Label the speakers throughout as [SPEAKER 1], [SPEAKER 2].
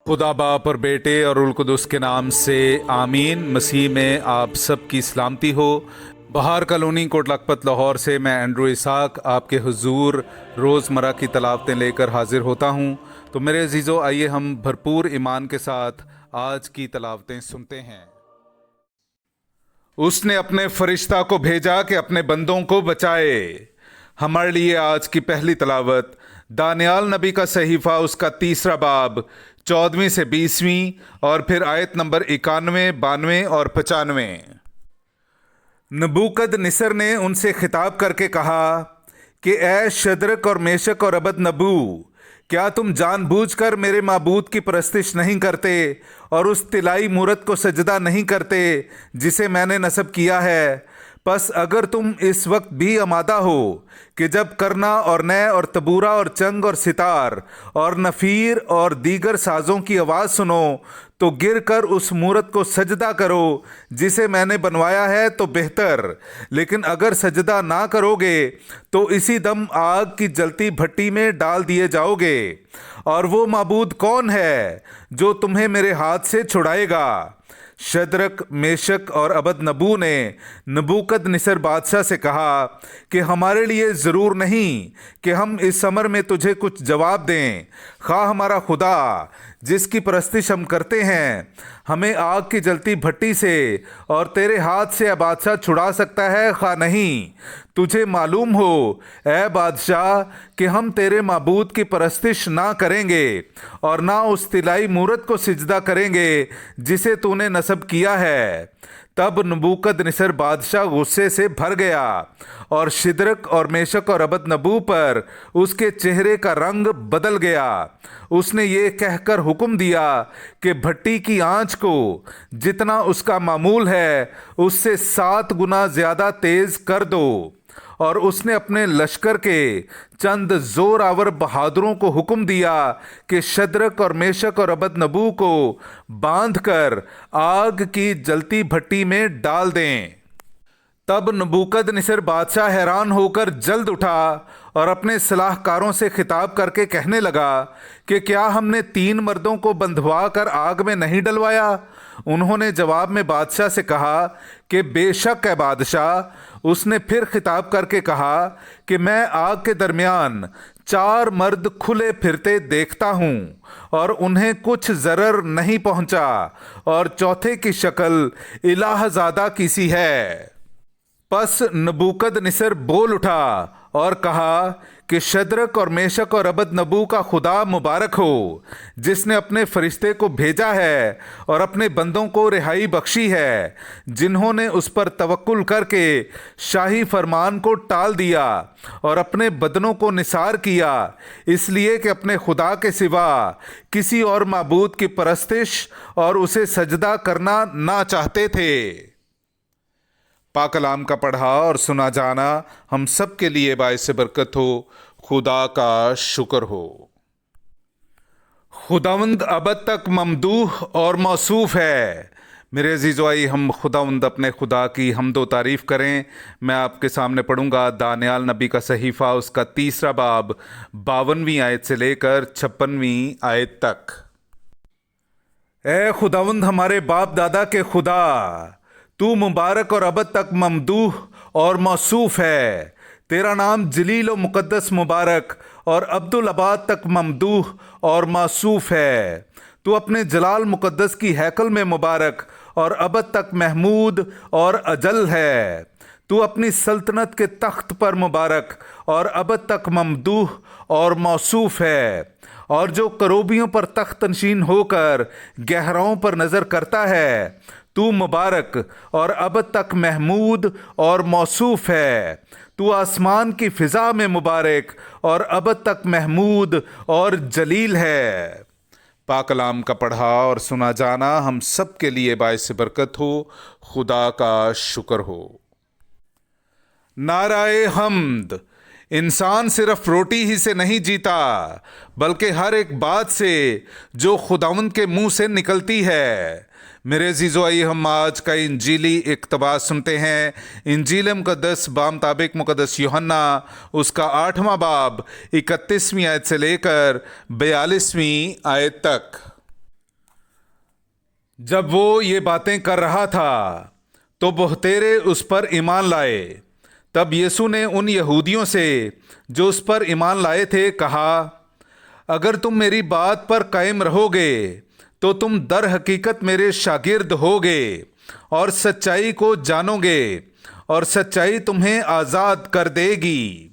[SPEAKER 1] खुदा बाप और बेटे और उल कुदस के नाम से आमीन। मसीह में आप सब की सलामती हो। बहार कॉलोनी कोट लखपत लाहौर से मैं एंड्रू इसाक आपके हुजूर रोज़मर्रा की तलावतें लेकर हाजिर होता हूँ। तो मेरे अजीज़ों, आइए हम भरपूर ईमान के साथ आज की तलावतें सुनते हैं। उसने अपने फरिश्ता को भेजा कि अपने बंदों को बचाए। हमारे लिए आज की पहली तलावत दानियाल नबी का सहीफा, उसका 3 बाब 14वीं से 20वीं और फिर आयत नंबर 91, 92 और 95। नबूकदनेस्सर ने उनसे खिताब करके कहा कि ए शद्रक और मेशक और अबदनगो, क्या तुम जानबूझकर मेरे माबूद की परस्तिश नहीं करते और उस तिलाई मूरत को सजदा नहीं करते जिसे मैंने नस्ब किया है? बस अगर तुम इस वक्त भी आमादा हो कि जब करना और नय और तबूरा और चंग और सितार और नफ़ीर और दीगर साज़ों की आवाज़ सुनो तो गिर कर उस मूरत को सजदा करो जिसे मैंने बनवाया है तो बेहतर। लेकिन अगर सजदा ना करोगे तो इसी दम आग की जलती भट्टी में डाल दिए जाओगे। और वो माबूद कौन है जो तुम्हें मेरे हाथ से छुड़ाएगा? शद्रक, मेशक और अबदनगो ने नबूकदनेस्सर बादशाह से कहा कि हमारे लिए ज़रूर नहीं कि हम इस अमर में तुझे कुछ जवाब दें। खा हमारा खुदा जिसकी परस्तिश हम करते हैं हमें आग की जलती भट्टी से और तेरे हाथ से बादशाह छुड़ा सकता है, खा नहीं। तुझे मालूम हो ए बादशाह कि हम तेरे माबूद की परस्तिश ना करेंगे और ना उस तिलाई मूरत को सिजदा करेंगे जिसे तूने नस्ब किया है। तब नबूकदनेस्सर बादशाह गुस्से से भर गया और शिद्रक और मेशक और अबदनगो पर उसके चेहरे का रंग बदल गया। उसने ये कहकर हुक्म दिया कि भट्टी की आंच को जितना उसका मामूल है उससे 7 गुना ज़्यादा तेज़ कर दो। और उसने अपने लश्कर के चंद जोरावर बहादुरों को हुक्म दिया कि शद्रक और मेशक और अबदनगो को बांधकर आग की जलती भट्टी में डाल दें। तब नबूकदनेस्सर बादशाह हैरान होकर जल्द उठा और अपने सलाहकारों से खिताब करके कहने लगा कि क्या हमने 3 मर्दों को बंधवा कर आग में नहीं डलवाया? उन्होंने जवाब में बादशाह से कहा कि बेशक है बादशाह। उसने फिर खिताब करके कहा कि मैं आग के दरमियान 4 मर्द खुले फिरते देखता हूँ और उन्हें कुछ ज़रर नहीं पहुँचा, और चौथे की शक्ल इलाहज़ादा की सी है। पस नबूकदनेस्सर बोल उठा और कहा कि शद्रक और मेशक और अबदनगो का खुदा मुबारक हो जिसने अपने फरिश्ते को भेजा है और अपने बंदों को रिहाई बख्शी है, जिन्होंने उस पर तवक्कुल करके शाही फरमान को टाल दिया और अपने बदनों को निसार किया, इसलिए कि अपने खुदा के सिवा किसी और माबूद की परस्तिश और उसे सजदा करना ना चाहते थे। पाक कलाम का पढ़ा और सुना जाना हम सब के लिए बाइस बरकत हो। खुदा का शुक्र हो। खुदावंद अब तक ममदूह और मौसूफ है। मेरे अजीज़ो, आइए हम खुदावंद अपने खुदा की हम्दो तारीफ़ करें। मैं आपके सामने पढ़ूंगा दानियाल नबी का सहीफ़ा, उसका 3 बाब 52वीं आयत से लेकर 56वीं आयत तक। ए खुदावंद हमारे बाप दादा के खुदा, तू मुबारक और अब तक ममदूह और मौसूफ है। तेरा नाम जलील व मुक़द्दस मुबारक और अब्दुल अबाद तक ममदूह और मौसूफ है। तू अपने जलाल मुक़द्दस की हैकल में मुबारक और अब तक महमूद और अजल है। तू अपनी सल्तनत के तख्त पर मुबारक और अब तक ममदूह और मौसूफ है। और जो करोबियों पर तख्त नशीन होकर गहराओं पर नज़र करता है, तू मुबारक और अब तक महमूद और मौसूफ है। तू आसमान की फ़िज़ा में मुबारक और अब तक महमूद और जलील है। पाक कलाम का पढ़ा और सुना जाना हम सब के लिए बाइस बरकत हो। खुदा का शुक्र हो। नाराए हम्द। इंसान सिर्फ रोटी ही से नहीं जीता बल्कि हर एक बात से जो खुदावंद के मुंह से निकलती है। मेरे अजीज़ो, आइए हम आज का इंजीली इक़्तिबास सुनते हैं। इंजील मुक़द्दस बामुताबिक मुक़द्दस यूहन्ना, उसका 8वां बाब 31वीं आयत से लेकर 42वीं आयत तक। جب وہ یہ باتیں کر رہا تھا تو بہتیرے اس پر ایمان لائے۔ تب یسوع نے ان یہودیوں سے جو اس پر ایمان لائے تھے کہا، اگر تم میری بات پر قائم رہو گے تو تم در حقیقت میرے شاگرد ہوگے اور سچائی کو جانو گے اور سچائی تمہیں آزاد کر دے گی۔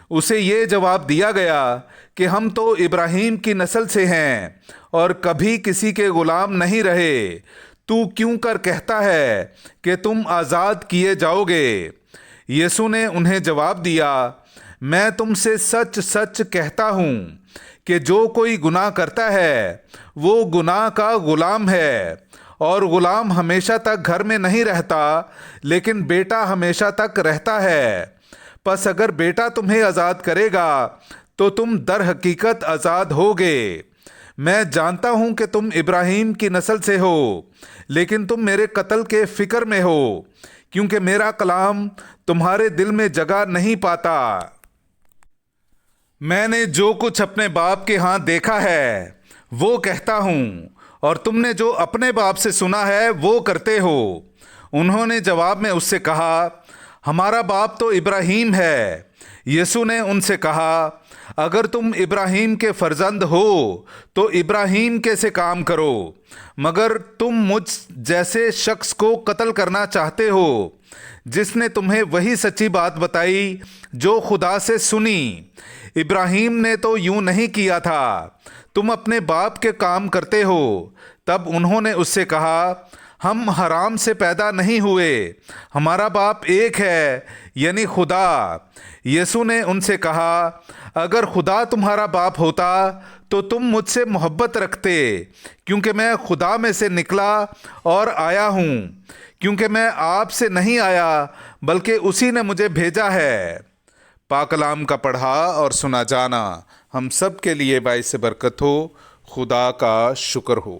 [SPEAKER 1] اسے یہ جواب دیا گیا کہ ہم تو ابراہیم کی نسل سے ہیں اور کبھی کسی کے غلام نہیں رہے، تو کیوں کر کہتا ہے کہ تم آزاد کیے جاؤ گے؟ یسوع نے انہیں جواب دیا، میں تم سے سچ سچ کہتا ہوں کہ جو کوئی گناہ کرتا ہے وہ گناہ کا غلام ہے، اور غلام ہمیشہ تک گھر میں نہیں رہتا لیکن بیٹا ہمیشہ تک رہتا ہے۔ پس اگر بیٹا تمہیں آزاد کرے گا تو تم در حقیقت آزاد ہوگے۔ میں جانتا ہوں کہ تم ابراہیم کی نسل سے ہو، لیکن تم میرے قتل کے فکر میں ہو، کیونکہ میرا کلام تمہارے دل میں جگہ نہیں پاتا۔ میں نے جو کچھ اپنے باپ کے ہاں دیکھا ہے وہ کہتا ہوں، اور تم نے جو اپنے باپ سے سنا ہے وہ کرتے ہو۔ انہوں نے جواب میں اس سے کہا، ہمارا باپ تو ابراہیم ہے۔ یسوع نے ان سے کہا، اگر تم ابراہیم کے فرزند ہو تو ابراہیم کے سے کام کرو، مگر تم مجھ جیسے شخص کو قتل کرنا چاہتے ہو جس نے تمہیں وہی سچی بات بتائی جو خدا سے سنی۔ ابراہیم نے تو یوں نہیں کیا تھا، تم اپنے باپ کے کام کرتے ہو۔ تب انہوں نے اس سے کہا، ہم حرام سے پیدا نہیں ہوئے، ہمارا باپ ایک ہے، یعنی خدا۔ یسوع نے ان سے کہا، اگر خدا تمہارا باپ ہوتا تو تم مجھ سے محبت رکھتے، کیونکہ میں خدا میں سے نکلا اور آیا ہوں، کیونکہ میں آپ سے نہیں آیا بلکہ اسی نے مجھے بھیجا ہے۔ پاک کلام کا پڑھا اور سنا جانا ہم سب کے لیے باعث برکت ہو۔ خدا کا شکر ہو۔